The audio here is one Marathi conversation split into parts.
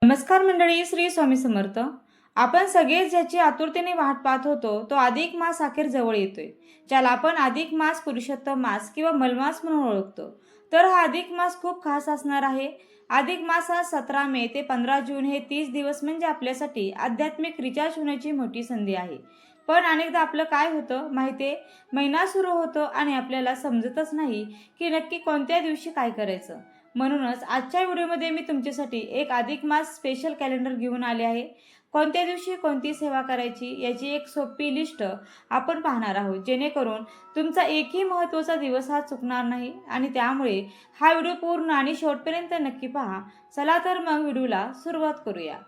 नमस्कार मंडळी, श्री स्वामी समर्थ. आपण सगळेच ज्याची आतुरतेने वाट पाहत होतो तो अधिक मास अखेर जवळ येतोय, ज्याला आपण अधिक मास, पुरुषोत्तम मास किंवा मलमास म्हणून ओळखतो. तर हा अधिक मास खूप खास असणार आहे. अधिक मास हा 17 मे ते 15 जून हे 30 दिवस म्हणजे आपल्यासाठी आध्यात्मिक रिचार्ज होण्याची मोठी संधी आहे. पण अनेकदा आपलं काय होतं माहिती आहे, महिना सुरू होतो आणि आपल्याला समजतच नाही की नक्की कोणत्या दिवशी काय करायचं. म्हणूनच आजच्या व्हिडिओमध्ये मी तुमच्यासाठी एक अधिक मास स्पेशल कॅलेंडर घेऊन आले आहे. कोणत्या दिवशी कोणती सेवा करायची याची एक सोपी लिस्ट आपण पाहणार आहोत, जेणेकरून तुमचा एकही महत्त्वाचा दिवस हा चुकणार नाही. आणि त्यामुळे हा व्हिडिओ पूर्ण आणि शेवटपर्यंत नक्की पहा. चला तर मग व्हिडिओला सुरुवात करूया.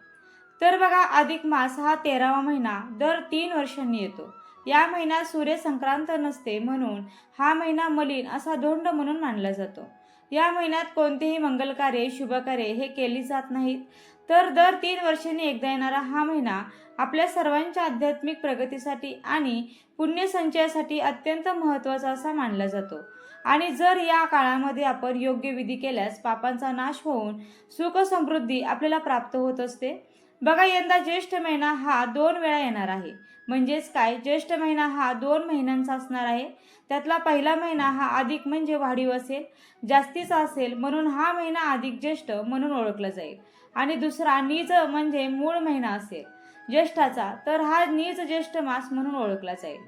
तर बघा, अधिक मास हा 13वा महिना दर 3 वर्षांनी येतो. या महिन्यात सूर्य संक्रांत नसते, म्हणून हा महिना मलिन असा धोंड म्हणून मानला जातो. या महिन्यात कोणतेही मंगलकार्य, शुभकार्य हे केली जात नाहीत. तर दर 3 वर्षांनी एकदा येणारा हा महिना आपल्या सर्वांच्या आध्यात्मिक प्रगतीसाठी आणि पुण्यसंचयासाठी अत्यंत महत्त्वाचा असा मानला जातो. आणि जर या काळामध्ये आपण योग्य विधी केल्यास पापांचा नाश होऊन सुख समृद्धी आपल्याला प्राप्त होत असते. बघा, यंदा ज्येष्ठ महिना हा 2 वेळा येणार आहे. म्हणजेच काय, ज्येष्ठ महिना हा 2 महिन्यांचा असणार आहे. त्यातला पहिला महिना हा अधिक म्हणजे वाढीव असेल, जास्तीचा असेल, म्हणून हा महिना अधिक ज्येष्ठ म्हणून ओळखला जाईल. आणि दुसरा नीच म्हणजे मूळ महिना असेल ज्येष्ठाचा, तर हा नीच ज्येष्ठ मास म्हणून ओळखला जाईल.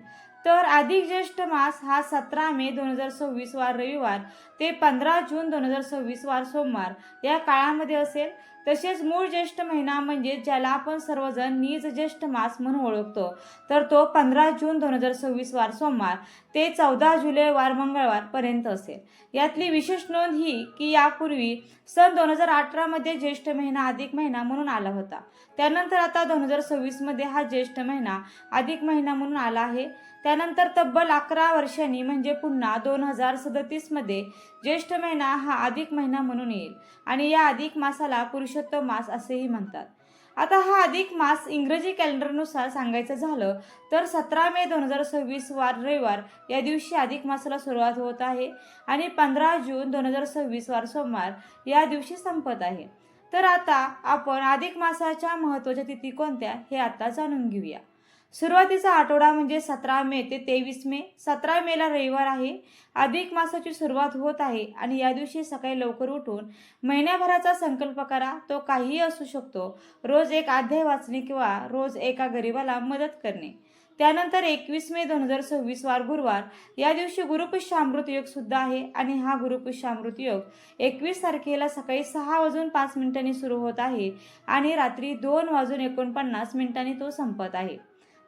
तर अधिक ज्येष्ठ मास हा 17 मे 2026 वार रविवार ते 15 जून 2026 वार सोमवार या काळामध्ये असेल. तसेच मूळ ज्येष्ठ महिना म्हणजे ज्याला आपण सर्वजण नीच ज्येष्ठ मास म्हणून ओळखतो, तर तो 15 जून 2026 वार सोमवार ते 14 जुलै वार मंगळवार पर्यंत असेल. यातली विशेष नोंद ही की यापूर्वी सन 2018 मध्ये ज्येष्ठ महिना अधिक महिना म्हणून आला होता. त्यानंतर आता 2026 मध्ये हा ज्येष्ठ महिना अधिक महिना म्हणून आला आहे. त्यानंतर तब्बल 11 वर्षांनी म्हणजे पुन्हा 2037 मध्ये ज्येष्ठ महिना हा अधिक महिना म्हणून येईल. आणि या अधिक मासाला पुरुषोत्तम मास असेही म्हणतात. आता हा अधिक मास इंग्रजी कॅलेंडरनुसार सांगायचं झालं तर 17 मे 2026 वार रविवार या दिवशी अधिक मासाला सुरुवात होत आहे आणि 15 जून 2026 वार सोमवार या दिवशी संपत आहे. तर आता आपण अधिक मासाच्या महत्त्वाच्या तिथी कोणत्या हे आता जाणून घेऊया. सुरुवातीचा आठवडा म्हणजे 17 मे ते 23 मे. 17 मेला रविवार आहे. अधिक मासाची सुरुवात होत आहे आणि या दिवशी सकाळी लवकर उठून महिन्याभराचा संकल्प करा. तो काहीही असू शकतो. रोज एक अध्याय वाचणे किंवा रोज एका गरिबाला मदत करणे. त्यानंतर 21 मे 2026 वार गुरुवार या दिवशी गुरुपुष्यामृत योग सुद्धा आहे आणि हा गुरुपुष्यामृत योग 21 तारखेला सकाळी 6:05 सुरू होत आहे आणि रात्री 2:49 तो संपत आहे.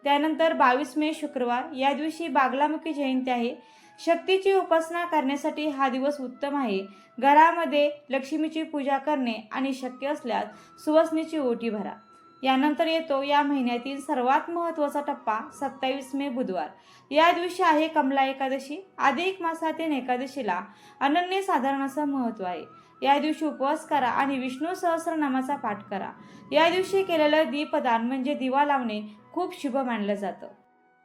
त्यानंतर 22 मे शुक्रवार या दिवशी बागलामुखी जयंती आहे. शक्तीची उपासना करण्यासाठी हा दिवस उत्तम आहे. घरामध्ये लक्ष्मीची पूजा करणे आणि शक्य असल्यास सुवासिनीची ओटी भरा. यानंतर येतो या महिन्यातील सर्वात महत्त्वाचा टप्पा 27 मे बुधवार. या दिवशी आहे कमला एकादशी. अधिक मासातील एकादशीला अनन्यसाधारण असं महत्त्व आहे. या दिवशी उपवास करा आणि विष्णू सहस्रनामाचा पाठ करा. या दिवशी केलेलं दीपदान म्हणजे दिवा लावणे खूप शुभ मानलं जातं.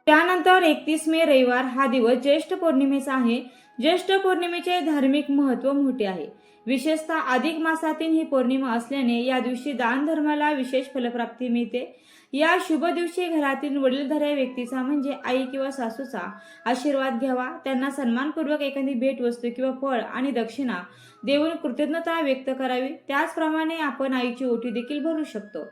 त्यानंतर 31 मे रविवार हा दिवस ज्येष्ठ पौर्णिमेचा आहे. ज्येष्ठ पौर्णिमेचे धार्मिक महत्त्व मोठे आहे. विशेषतः अधिक मासातील ही पौर्णिमा असल्याने या दिवशी दान धर्माला विशेष फलप्राप्ती मिळते. या शुभ दिवशी घरातील वडीलधाऱ्या व्यक्तीचा म्हणजे आई किंवा सासूचा आशीर्वाद घ्यावा. त्यांना सन्मानपूर्वक एखादी भेटवस्तू किंवा फळ आणि दक्षिणा देऊन कृतज्ञता व्यक्त करावी. त्याचप्रमाणे आपण आईची ओटी देखील भरू शकतो.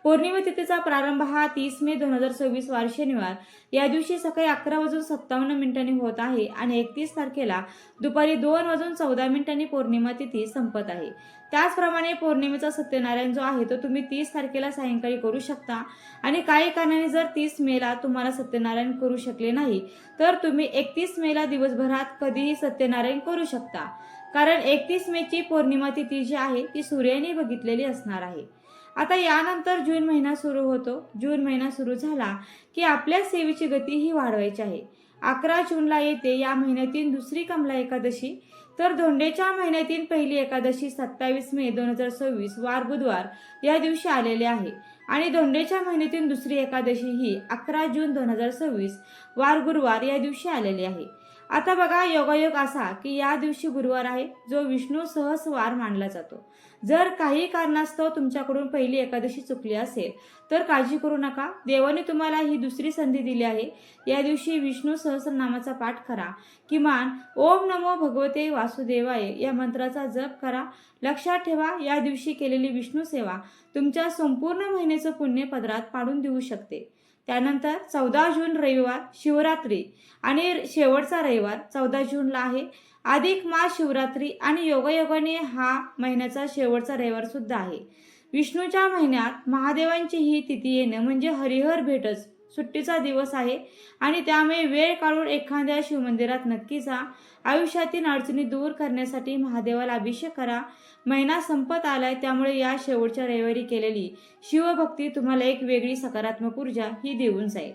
पौर्णिमा तिथीचा प्रारंभ हा 30 मे 2026 वार शनिवार या दिवशी सकाळी 11:57 होत आहे आणि 31 तारखेला दुपारी 2:14 पौर्णिमा तिथी संपत आहे. त्याचप्रमाणे पौर्णिमेचा सत्यनारायण जो आहे तो तुम्ही 30 तारखेला सायंकाळी करू शकता. आणि काही कारणाने जर 30 मेला तुम्हाला सत्यनारायण करू शकले नाही तर तुम्ही 31 मेला दिवसभरात कधीही सत्यनारायण करू शकता. कारण 31 मेची पौर्णिमा तिथी जी आहे ती सूर्याने बघितलेली असणार आहे. आता यानंतर जून महिना सुरू होतो. जून महिना सुरू झाला की आपल्या सेवेची गती ही वाढवायची आहे. 11 जूनला येते या महिन्यातील दुसरी कमला एकादशी. तर धोंडेच्या महिन्यातील पहिली एकादशी 27 मे 2026 वार बुधवार या दिवशी आलेले आहे आणि धोंडेच्या महिन्यातील दुसरी एकादशी ही 11 जून 2026 वार गुरुवार या दिवशी आलेली आहे. आता बघा, योगायोग असा की या दिवशी गुरुवार आहे, जो विष्णू सहस्रवार मानला जातो. जर काही कारणास्तव तुमच्याकडून पहिली एकादशी चुकली असेल तर काळजी करू नका. देवाने तुम्हाला ही दुसरी संधी दिली आहे. या दिवशी विष्णू सहस्रनामाचा पाठ करा. किमान ओम नमो भगवते वासुदेवाय या मंत्राचा जप करा. लक्षात ठेवा, या दिवशी केलेली विष्णू सेवा तुमच्या संपूर्ण महिन्याचं पुण्य पदरात पाडून देऊ शकते. त्यानंतर 14 जून रविवार शिवरात्री आणि शेवटचा रविवार 14 जूनला आहे. अधिक मास, शिवरात्री आणि योगायोगाने हा महिन्याचा शेवटचा रविवार सुद्धा आहे. विष्णूच्या महिन्यात महादेवांची ही तिथी येणं म्हणजे हरिहर भेटच सुट्टीचा दिवस आहे आणि त्यामुळे वेळ काढून एखाद्या शिवमंदिरात नक्की जा. आयुष्यातील अडचणी दूर करण्यासाठी महादेवाला अभिषेक करा. महिना संपत आलाय, त्यामुळे या शेवटच्या रविवारी केलेली शिवभक्ती तुम्हाला एक वेगळी सकारात्मक ऊर्जा ही देऊन जाईल.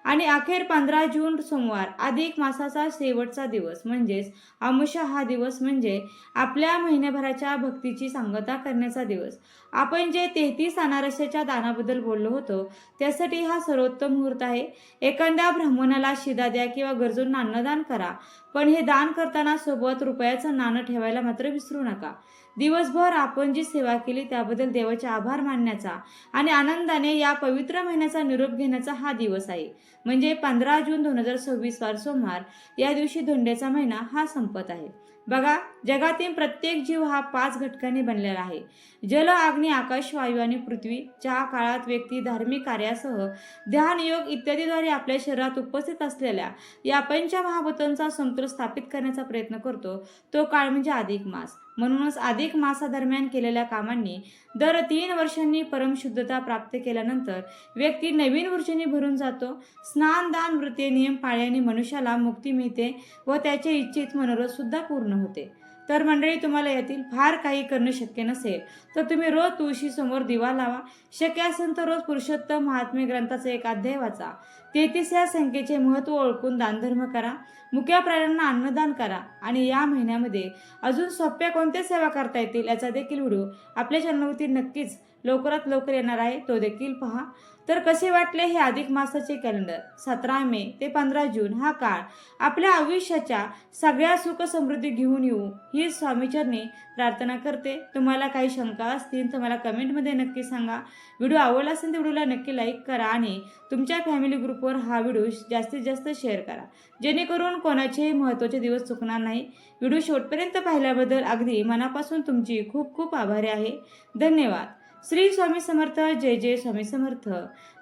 आणि अखेर 15 जून सोमवार अधिक मासाचा शेवटचा दिवस म्हणजेच अमावस्या हा दिवस म्हणजे आपल्या महिन्याभराच्या भक्तीची सांगता करण्याचा दिवस. आपण जे 33 अनारशाच्या दानाबद्दल बोललो होतो त्यासाठी हा सर्वोत्तम मुहूर्त आहे. एखाद्या ब्राह्मणाला शिदा द्या किंवा गरजूंना अन्नदान करा, पण हे दान करताना सोबत रुपयाचं नाणं ठेवायला मात्र विसरू नका. दिवसभर आपण जी सेवा केली त्याबद्दल देवाचे आभार मानण्याचा आणि आनंदाने या पवित्र महिन्याचा निरोप घेण्याचा हा दिवस आहे. म्हणजे 15 जून 2026 वार सोमवार या दिवशी धोंड्याचा महिना हा संपत आहे. बघा, जगातील प्रत्येक जीव हा 5 घटकांनी बनलेला आहे. जल, अग्नी, आकाश, वायू आणि पृथ्वी. ज्या काळात व्यक्ती धार्मिक कार्यासह ध्यान, योग इत्यादीद्वारे आपल्या शरीरात उपस्थित असलेल्या या पंचमहाभूतांचा समतोल स्थापित करण्याचा प्रयत्न करतो तो काळ म्हणजे अधिक मास. म्हणूनच अधिक मासादरम्यान केलेल्या कामांनी दर 3 वर्षांनी परमशुद्धता प्राप्त केल्यानंतर व्यक्ती नवीन ऊर्जेने भरून जातो. स्नान, दान, व्रते, नियम पाळल्याने मनुष्याला मुक्ती मिळते व त्याचे इच्छित मनोरथ सुद्धा पूर्ण होते. तर मंडळी, तुम्हाला यातील फार काही करणं शक्य नसेल तर तुम्ही रोज तुळशी समोर दिवा लावा. शक्य असेल तर रोज पुरुषोत्तम महात्म्य ग्रंथाचा एक अध्याय वाचा. 33 या संख्येचे महत्त्व ओळखून दानधर्म करा. मुक्या प्राण्यांना अन्नदान करा. आणि या महिन्यामध्ये अजून सोप्या कोणत्या सेवा करता येतील याचा देखील व्हिडिओ आपल्या चॅनलवरती नक्कीच लवकरात लवकर येणार आहे, तो देखील पहा. तर कसे वाटले हे अधिक मासाचे कॅलेंडर? 17 मे ते 15 जून हा काळ आपल्या आयुष्याच्या सगळ्या सुख समृद्धी घेऊन येऊ ही स्वामीचरणी प्रार्थना करते. तुम्हाला काही शंका असतील तर मला कमेंटमध्ये नक्की सांगा. व्हिडिओ आवडला असेल तर व्हिडिओला नक्की लाईक करा आणि तुमच्या फॅमिली ग्रुपवर हा व्हिडिओ जास्तीत जास्त शेअर करा, जेणेकरून कोणाचेही महत्त्वाचे दिवस चुकणार नाही. व्हिडिओ शेवटपर्यंत पाहिल्याबद्दल अगदी मनापासून तुमची खूप खूप आभारी आहे. धन्यवाद. श्री स्वामी समर्थ. जय जय स्वामी समर्थ.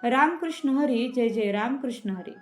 रामकृष्ण हरी. जय जय रामकृष्ण हरी.